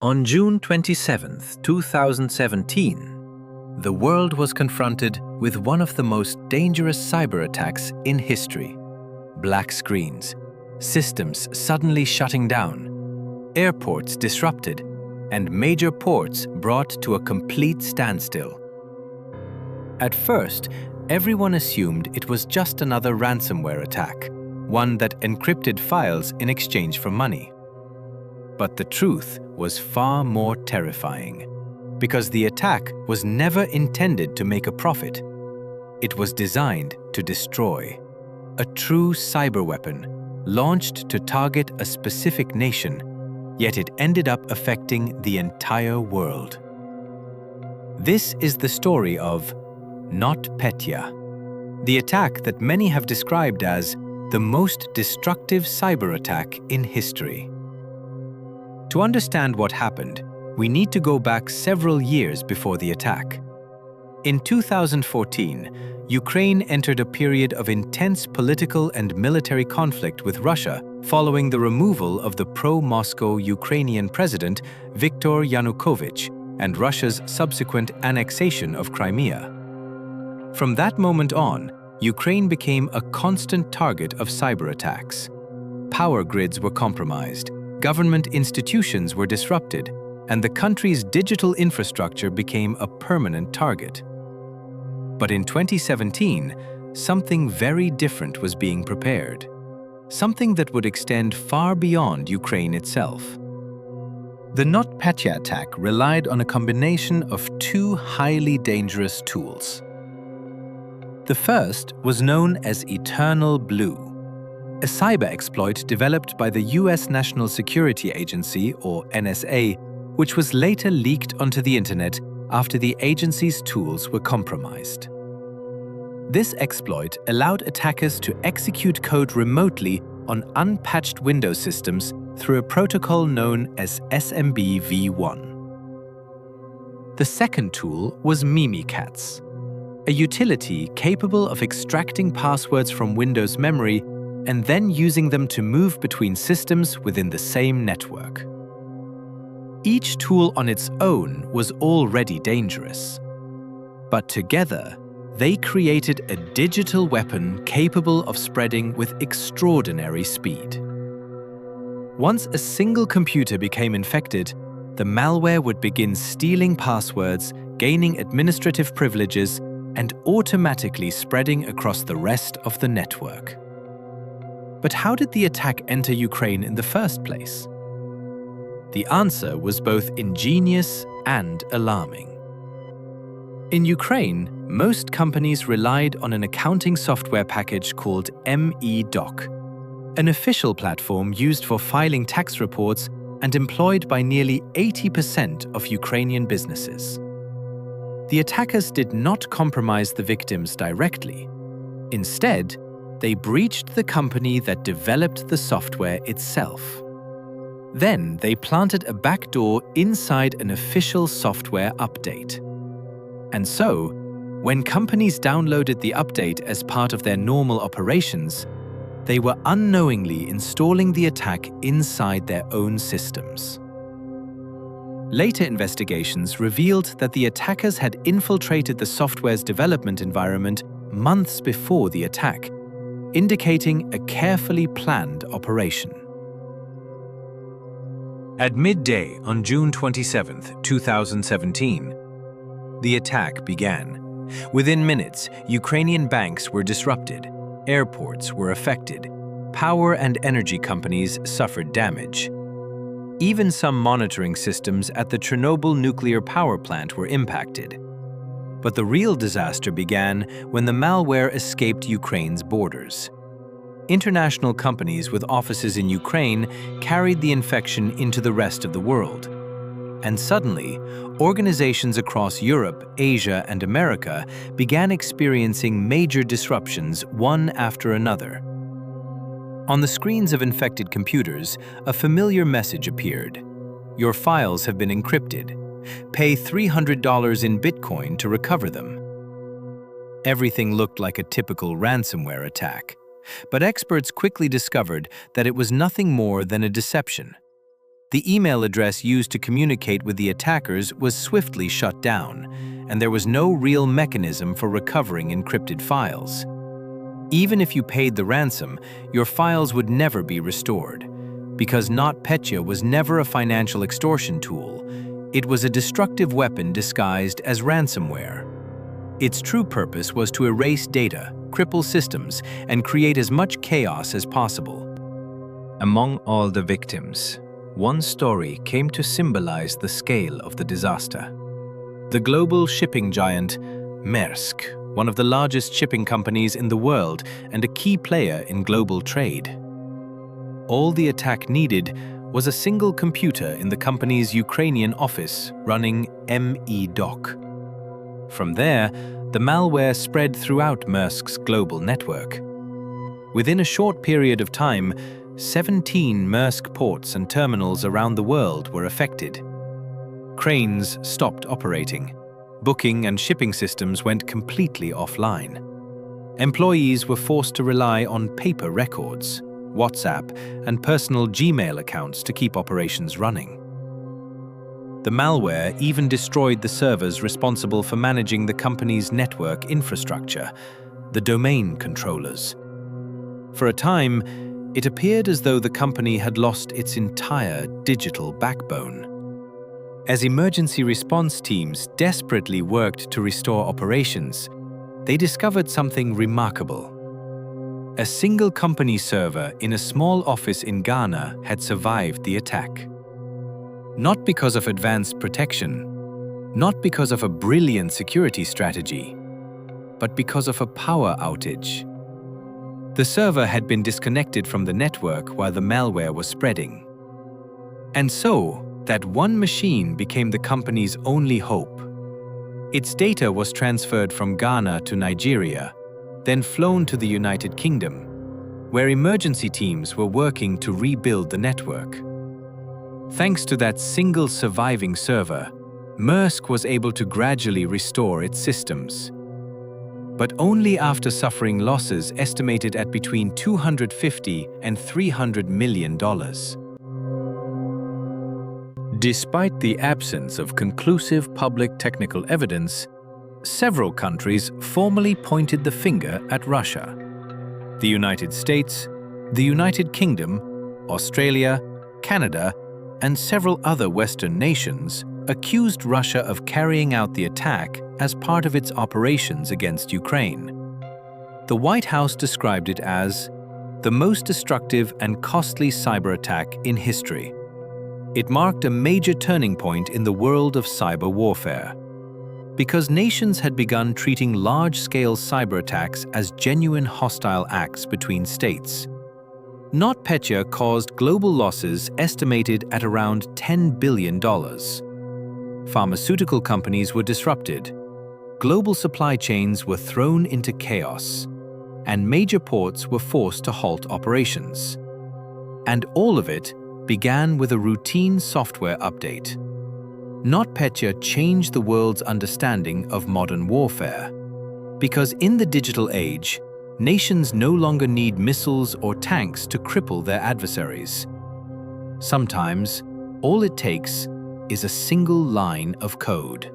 On June 27, 2017, the world was confronted with one of the most dangerous cyber attacks in history. Black screens, systems suddenly shutting down, airports disrupted, and major ports brought to a complete standstill. At first, everyone assumed it was just another ransomware attack, one that encrypted files in exchange for money. But the truth was far more terrifying, because the attack was never intended to make a profit. It was designed to destroy. A true cyber weapon, launched to target a specific nation, yet it ended up affecting the entire world. This is the story of NotPetya, the attack that many have described as the most destructive cyber attack in history. To understand what happened, we need to go back several years before the attack. In 2014, Ukraine entered a period of intense political and military conflict with Russia following the removal of the pro-Moscow Ukrainian president Viktor Yanukovych and Russia's subsequent annexation of Crimea. From that moment on, Ukraine became a constant target of cyber attacks. Power grids were compromised, government institutions were disrupted, and the country's digital infrastructure became a permanent target. But in 2017, something very different was being prepared. Something that would extend far beyond Ukraine itself. The NotPetya attack relied on a combination of two highly dangerous tools. The first was known as Eternal Blue, a cyber exploit developed by the US National Security Agency, or NSA, which was later leaked onto the internet after the agency's tools were compromised. This exploit allowed attackers to execute code remotely on unpatched Windows systems through a protocol known as SMB v1. The second tool was Mimikatz, a utility capable of extracting passwords from Windows memory and then using them to move between systems within the same network. Each tool on its own was already dangerous, but together they created a digital weapon capable of spreading with extraordinary speed. Once a single computer became infected, the malware would begin stealing passwords, gaining administrative privileges, and automatically spreading across the rest of the network. But how did the attack enter Ukraine in the first place? The answer was both ingenious and alarming. In Ukraine, most companies relied on an accounting software package called MEDoc, an official platform used for filing tax reports and employed by nearly 80% of Ukrainian businesses. The attackers did not compromise the victims directly. Instead, they breached the company that developed the software itself. Then they planted a backdoor inside an official software update. And so, when companies downloaded the update as part of their normal operations, they were unknowingly installing the attack inside their own systems. Later investigations revealed that the attackers had infiltrated the software's development environment months before the attack, indicating a carefully planned operation. At midday on June 27, 2017, the attack began. Within minutes, Ukrainian banks were disrupted, airports were affected, power and energy companies suffered damage. Even some monitoring systems at the Chernobyl nuclear power plant were impacted. But the real disaster began when the malware escaped Ukraine's borders. International companies with offices in Ukraine carried the infection into the rest of the world. And suddenly, organizations across Europe, Asia, and America began experiencing major disruptions one after another. On the screens of infected computers, a familiar message appeared. Your files have been encrypted. Pay $300 in Bitcoin to recover them. Everything looked like a typical ransomware attack, but experts quickly discovered that it was nothing more than a deception. The email address used to communicate with the attackers was swiftly shut down, and there was no real mechanism for recovering encrypted files. Even if you paid the ransom, your files would never be restored, because NotPetya was never a financial extortion tool. It was a destructive weapon disguised as ransomware. Its true purpose was to erase data, cripple systems, and create as much chaos as possible. Among all the victims, one story came to symbolize the scale of the disaster. The global shipping giant, Maersk, one of the largest shipping companies in the world and a key player in global trade. All the attack needed was a single computer in the company's Ukrainian office running MEDOC. From there, the malware spread throughout Maersk's global network. Within a short period of time, 17 Maersk ports and terminals around the world were affected. Cranes stopped operating. Booking and shipping systems went completely offline. Employees were forced to rely on paper records, WhatsApp, and personal Gmail accounts to keep operations running. The malware even destroyed the servers responsible for managing the company's network infrastructure, the domain controllers. For a time, it appeared as though the company had lost its entire digital backbone. As emergency response teams desperately worked to restore operations, they discovered something remarkable. A single company server in a small office in Ghana had survived the attack. Not because of advanced protection, not because of a brilliant security strategy, but because of a power outage. The server had been disconnected from the network while the malware was spreading. And so, that one machine became the company's only hope. Its data was transferred from Ghana to Nigeria, then flown to the United Kingdom, where emergency teams were working to rebuild the network. Thanks to that single surviving server, Maersk was able to gradually restore its systems. But only after suffering losses estimated at between $250 and $300 million. Despite the absence of conclusive public technical evidence, several countries formally pointed the finger at Russia. The United States, the United Kingdom, Australia, Canada, and several other Western nations accused Russia of carrying out the attack as part of its operations against Ukraine. The White House described it as the most destructive and costly cyber attack in history. It marked a major turning point in the world of cyber warfare, because nations had begun treating large-scale cyber attacks as genuine hostile acts between states. NotPetya caused global losses estimated at around $10 billion. Pharmaceutical companies were disrupted, global supply chains were thrown into chaos, and major ports were forced to halt operations. And all of it began with a routine software update. NotPetya changed the world's understanding of modern warfare, because in the digital age, nations no longer need missiles or tanks to cripple their adversaries. Sometimes, all it takes is a single line of code.